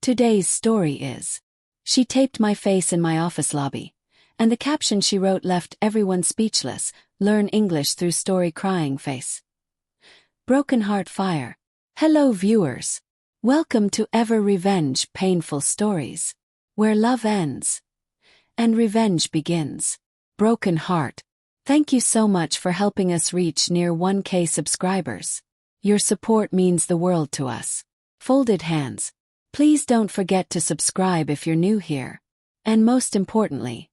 Today's story is. She taped my face in my office lobby, and the caption she wrote left everyone speechless. Learn English through story crying face. Broken heart fire. Hello viewers. Welcome to Ever Revenge Painful Stories, where love ends and revenge begins. Broken heart. Thank you so much for helping us reach near 1K subscribers. Your support means the world to us. Folded hands. Please don't forget to subscribe if you're new here. And most importantly,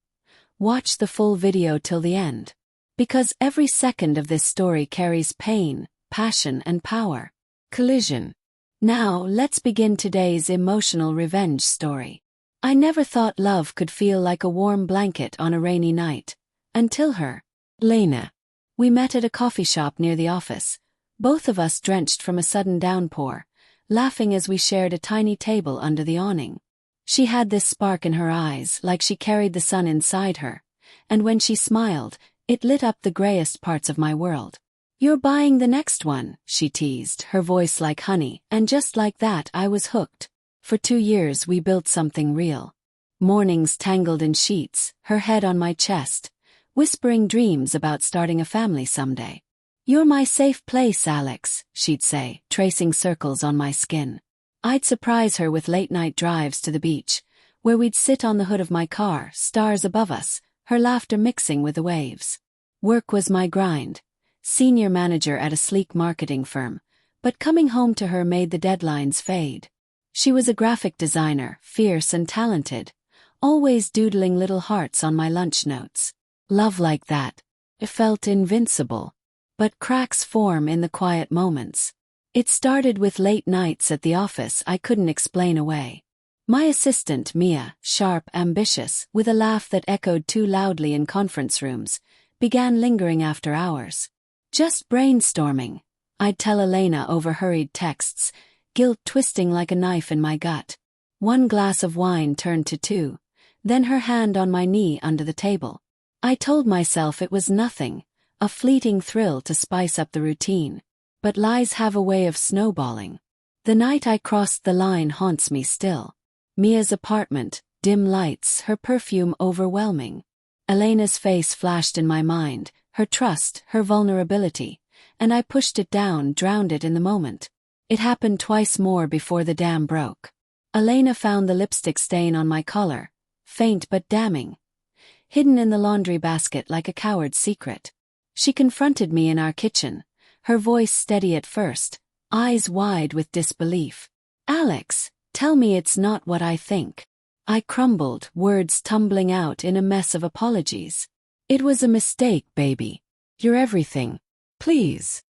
watch the full video till the end. Because every second of this story carries pain, passion and power. Collision. Now, let's begin today's emotional revenge story. I never thought love could feel like a warm blanket on a rainy night. Until her. Lena. We met at a coffee shop near the office, both of us drenched from a sudden downpour, laughing as we shared a tiny table under the awning. She had this spark in her eyes, like she carried the sun inside her, and when she smiled, it lit up the grayest parts of my world. You're buying the next one, she teased, her voice like honey, and just like that I was hooked. For 2 years we built something real. Mornings tangled in sheets, her head on my chest, whispering dreams about starting a family someday. You're my safe place, Alex, she'd say, tracing circles on my skin. I'd surprise her with late-night drives to the beach, where we'd sit on the hood of my car, stars above us, her laughter mixing with the waves. Work was my grind. Senior manager at a sleek marketing firm, but coming home to her made the deadlines fade. She was a graphic designer, fierce and talented, always doodling little hearts on my lunch notes. Love like that. It felt invincible. But cracks form in the quiet moments. It started with late nights at the office I couldn't explain away. My assistant, Mia, sharp, ambitious, with a laugh that echoed too loudly in conference rooms, began lingering after hours. Just brainstorming, I'd tell Elena over hurried texts, guilt twisting like a knife in my gut. 1 glass of wine turned to 2, then her hand on my knee under the table. I told myself it was nothing, a fleeting thrill to spice up the routine. But lies have a way of snowballing. The night I crossed the line haunts me still. Mia's apartment, dim lights, her perfume overwhelming. Elena's face flashed in my mind, her trust, her vulnerability, and I pushed it down, drowned it in the moment. It happened twice more before the dam broke. Elena found the lipstick stain on my collar, faint but damning, hidden in the laundry basket like a coward's secret. She confronted me in our kitchen, her voice steady at first, eyes wide with disbelief. Alex, tell me it's not what I think. I crumbled, words tumbling out in a mess of apologies. It was a mistake, baby. You're everything. Please.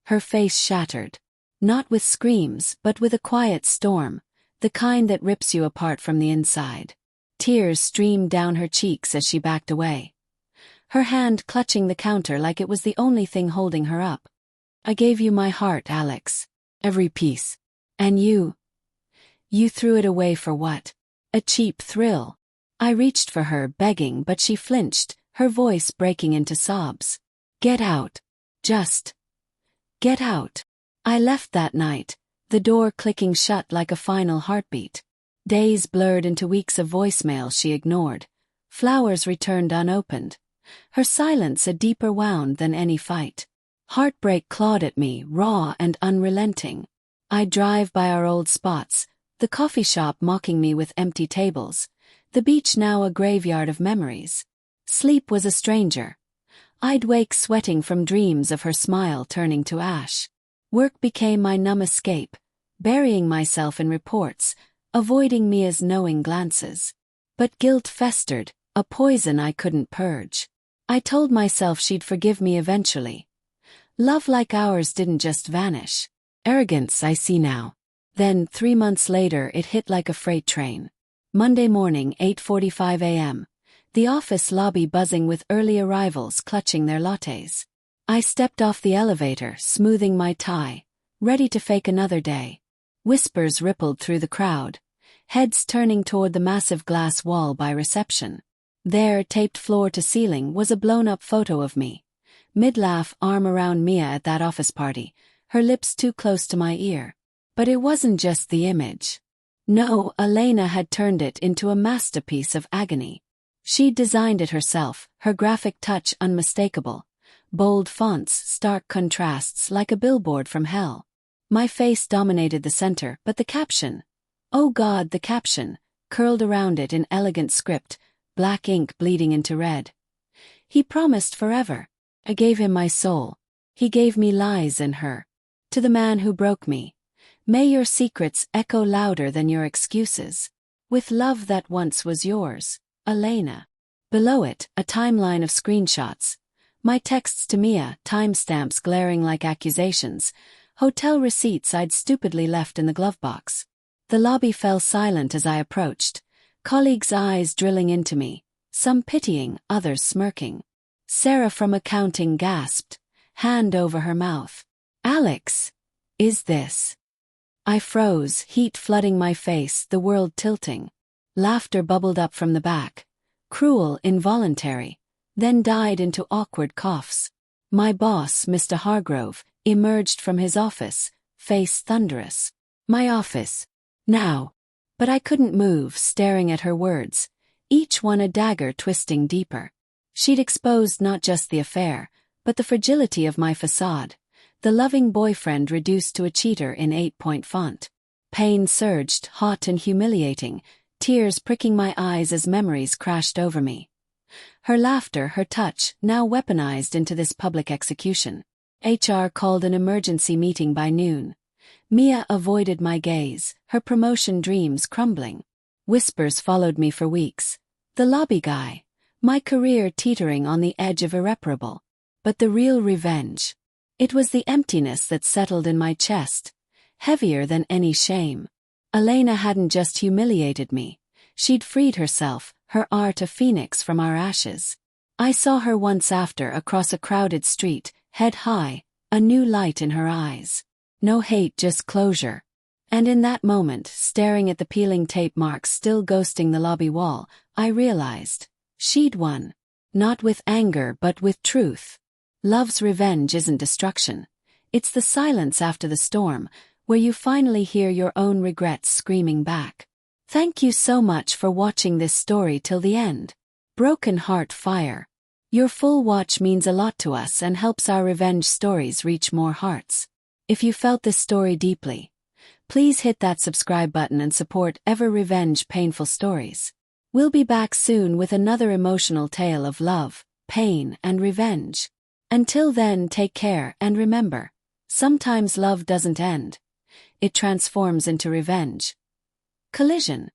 Her face shattered. Not with screams, but with a quiet storm, the kind that rips you apart from the inside. Tears streamed down her cheeks as she backed away, her hand clutching the counter like it was the only thing holding her up. I gave you my heart, Alex. Every piece. And you threw it away for what? A cheap thrill. I reached for her, begging, but she flinched, her voice breaking into sobs. Get out. Just get out. I left that night, the door clicking shut like a final heartbeat. Days blurred into weeks of voicemail she ignored. Flowers returned unopened. Her silence a deeper wound than any fight. Heartbreak clawed at me, raw and unrelenting. I'd drive by our old spots, the coffee shop mocking me with empty tables, the beach now a graveyard of memories. Sleep was a stranger. I'd wake sweating from dreams of her smile turning to ash. Work became my numb escape, burying myself in reports, avoiding Mia's knowing glances. But guilt festered, a poison I couldn't purge. I told myself she'd forgive me eventually. Love like ours didn't just vanish. Arrogance, I see now. Then, 3 months later, it hit like a freight train. Monday morning, 8:45 a.m. The office lobby buzzing with early arrivals clutching their lattes. I stepped off the elevator, smoothing my tie, ready to fake another day. Whispers rippled through the crowd, heads turning toward the massive glass wall by reception. There, taped floor to ceiling, was a blown-up photo of me. Mid-laugh, arm around Mia at that office party, her lips too close to my ear. But it wasn't just the image. No, Elena had turned it into a masterpiece of agony. She'd designed it herself, her graphic touch unmistakable. Bold fonts, stark contrasts like a billboard from hell. My face dominated the center, but the caption, oh God, the caption, curled around it in elegant script, black ink bleeding into red. He promised forever. I gave him my soul. He gave me lies in her. To the man who broke me. May your secrets echo louder than your excuses. With love that once was yours, Elena. Below it, a timeline of screenshots. My texts to Mia, timestamps glaring like accusations. Hotel receipts I'd stupidly left in the glove box. The lobby fell silent as I approached. Colleagues' eyes drilling into me. Some pitying, others smirking. Sarah from accounting gasped, hand over her mouth. Alex, is this? I froze, heat flooding my face, the world tilting. Laughter bubbled up from the back. Cruel, involuntary. Then died into awkward coughs. My boss, Mr. Hargrove, emerged from his office, face thunderous. My office. Now. But I couldn't move, staring at her words, each one a dagger twisting deeper. She'd exposed not just the affair, but the fragility of my facade. The loving boyfriend reduced to a cheater in 8-point font. Pain surged, hot and humiliating, tears pricking my eyes as memories crashed over me. Her laughter, her touch, now weaponized into this public execution. HR called an emergency meeting by noon. Mia avoided my gaze, her promotion dreams crumbling. Whispers followed me for weeks. The lobby guy. My career teetering on the edge of irreparable. But the real revenge. It was the emptiness that settled in my chest, heavier than any shame. Elena hadn't just humiliated me. She'd freed herself, her art a phoenix from our ashes. I saw her once after across a crowded street, head high, a new light in her eyes. No hate, just closure. And in that moment, staring at the peeling tape marks still ghosting the lobby wall, I realized, she'd won. Not with anger but with truth. Love's revenge isn't destruction. It's the silence after the storm, where you finally hear your own regrets screaming back. Thank you so much for watching this story till the end. Broken Heart Fire. Your full watch means a lot to us and helps our revenge stories reach more hearts. If you felt this story deeply, please hit that subscribe button and support Ever Revenge Painful Stories. We'll be back soon with another emotional tale of love, pain, and revenge. Until then, take care and remember, sometimes love doesn't end. It transforms into revenge. Collision.